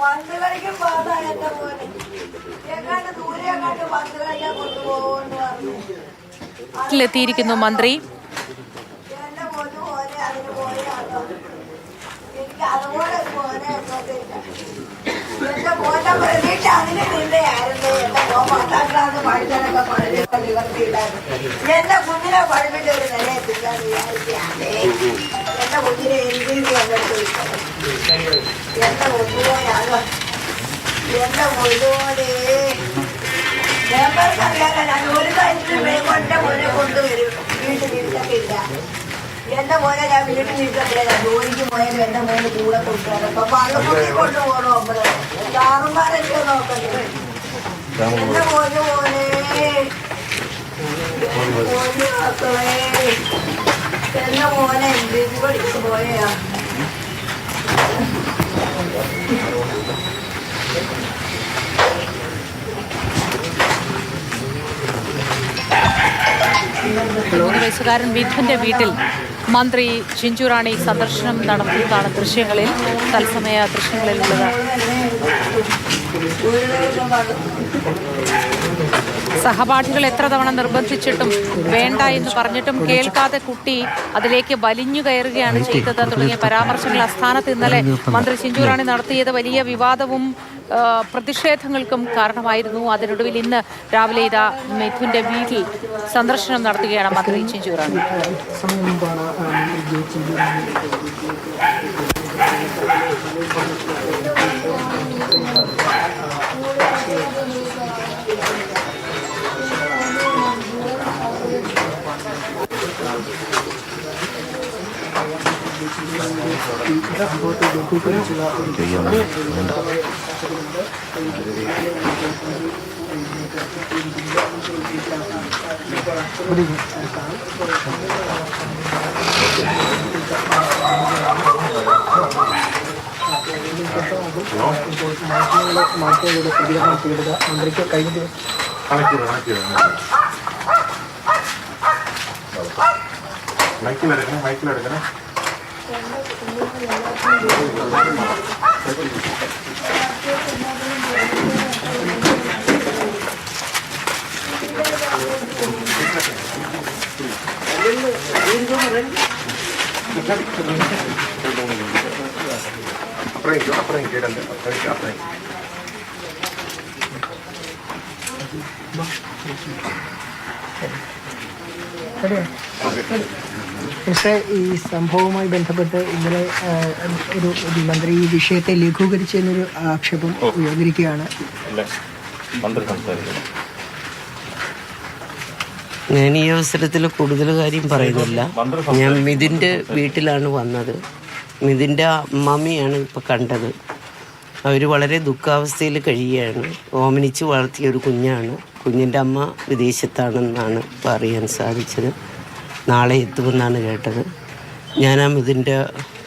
പന്ത് കളിക്കും പോകാൻ എന്റെ പോലെ എങ്ങാണ്ട് ദൂരെ എങ്ങാണ്ട് പന്ത് കളിക്കാൻ കൊണ്ടുപോകുമെന്ന് പറഞ്ഞു. എത്തിയിരിക്കുന്നു മന്ത്രി. എന്റെ മോന് പോലെ അതിന് പോലെയാണോ? എനിക്ക് അതുപോലെ ഒരു മോനെ ഒന്നുമില്ല. എന്റെ മോന്റെ പ്രതീക്ഷ അതിന് നിന്നെയായിരുന്നു. എന്റെ മോൻ 10ാം ക്ലാസ് പഠിച്ചതൊക്കെ പഠിച്ചിട്ട് നിവർത്തിയില്ലായിരുന്നു. എന്റെ കുഞ്ഞിനെ പഠിപ്പിച്ച ഒരു നിലയെത്തിക്കാന്ന് വിചാരിച്ചാലേ എന്റെ കുഞ്ഞിനെ എനിക്ക് കണ്ടെടുത്ത് വിട്ടത്. എന്റെ കൊണ്ടുപോയാലോ എന്റെ കൊണ്ടുപോലെ മേമ്പർക്കറിയാലോ. ഞാൻ ഒരു കാര്യത്തിൽ മേമ്പറിന്റെ മോനെ കൊണ്ടുവരും. വീട്ടിലിരുന്നിട്ടില്ല. എന്റെ മോനെ ഞാൻ വീട്ടിലിരുന്നിട്ടില്ല. ഞാൻ ജോലിക്ക് പോയാലും എന്റെ മോന് കൂടെ കൊണ്ടുപോകണം. അപ്പൊ പള്ളുകുട്ടി കൊണ്ടുപോകണോ നമ്മള് സാറുമാരൊക്കെ നോക്കണ്ടേ? എന്റെ മോന് പോലെ മക്കളെ എന്റെ മോനെ എന്തെങ്കിലും പഠിച്ചു പോയാ വയസ്സുകാരൻ മിഥുന്റെ വീട്ടിൽ മന്ത്രി ചിഞ്ചു റാണി സന്ദർശനം നടത്തുന്നതാണ് ദൃശ്യങ്ങളിൽ, തത്സമയ ദൃശ്യങ്ങളിലുള്ളത്. സഹപാഠികൾ എത്ര തവണ നിർബന്ധിച്ചിട്ടും വേണ്ട എന്ന് പറഞ്ഞിട്ടും കേൾക്കാതെ കുട്ടി അതിലേക്ക് വലിഞ്ഞു കയറുകയാണ് ചെയ്തത് തുടങ്ങിയ പരാമർശങ്ങൾ അസ്ഥാനത്ത് ഇന്നലെ മന്ത്രി ചിഞ്ചു റാണി നടത്തിയത് വലിയ വിവാദവും പ്രതിഷേധങ്ങൾക്കും കാരണമായിരുന്നു. അതിനൊടുവിൽ ഇന്ന് രാവിലെ ഇതാ മിഥുന്റെ വീട്ടിൽ സന്ദർശനം നടത്തുകയാണ് മന്ത്രി ചിഞ്ചു റാണി. മാറ്റങ്ങളുടെ പ്രതികരണം ചെയ്തത് മന്ത്രിക്ക് കഴിഞ്ഞ മൈക്കിലെടുക്കണം. അപ്പുറം കേടല്ല അപ്പുറം പക്ഷേ ഈ സംഭവവുമായി ബന്ധപ്പെട്ട് ഇന്നലെ ഒരു മന്ത്രി ഈ വിഷയത്തെ ലഘൂകരിച്ചെന്നൊരു ആക്ഷേപം ഉയർന്നിരിക്കുകയാണ്. ഞാൻ ഈ അവസരത്തിൽ കൂടുതൽ കാര്യം പറയുന്നില്ല. ഞാൻ മിഥുൻ്റെ വീട്ടിലാണ് വന്നത്. മിഥുൻ്റെ മമ്മിയാണ് ഇപ്പോൾ കണ്ടത്. അവർ വളരെ ദുഃഖാവസ്ഥയിൽ കഴിയുകയാണ്. ഓമനിച്ച് വളർത്തിയ ഒരു കുഞ്ഞാണ്. കുഞ്ഞിൻ്റെ അമ്മ വിദേശത്താണെന്നാണ് ഇപ്പോൾ അറിയാൻ സാധിച്ചത്. നാളെ എത്തുമെന്നാണ് കേട്ടത്. ഞാൻ ആ മിഥുൻ്റെ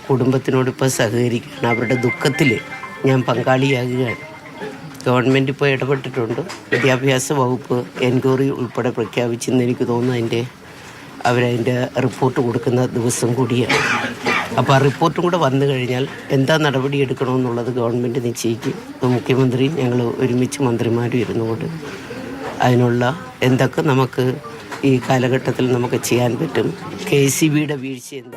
കുടുംബത്തിനോടിപ്പോൾ സഹകരിക്കുകയാണ്. അവരുടെ ദുഃഖത്തിൽ ഞാൻ പങ്കാളിയാകുകയാണ്. ഗവൺമെൻറ് ഇപ്പോൾ ഇടപെട്ടിട്ടുണ്ട്. വിദ്യാഭ്യാസ വകുപ്പ് എൻക്വയറി ഉൾപ്പെടെ പ്രഖ്യാപിച്ചെന്ന് എനിക്ക് തോന്നുന്നു. അവരതിൻ്റെ റിപ്പോർട്ട് കൊടുക്കുന്ന ദിവസം കൂടിയാണ്. അപ്പോൾ ആ റിപ്പോർട്ടും കൂടെ വന്നു കഴിഞ്ഞാൽ എന്താ നടപടി എടുക്കണമെന്നുള്ളത് ഗവൺമെൻറ് നിശ്ചയിക്കും. ഇപ്പോൾ മുഖ്യമന്ത്രിയും ഞങ്ങൾ ഒരുമിച്ച് മന്ത്രിമാരും ഇരുന്നുകൊണ്ട് അതിനുള്ള എന്തൊക്കെ നമുക്ക് ഈ കാലഘട്ടത്തിൽ നമുക്ക് ചെയ്യാൻ പറ്റും. KCBയുടെ വീഴ്ച എന്താ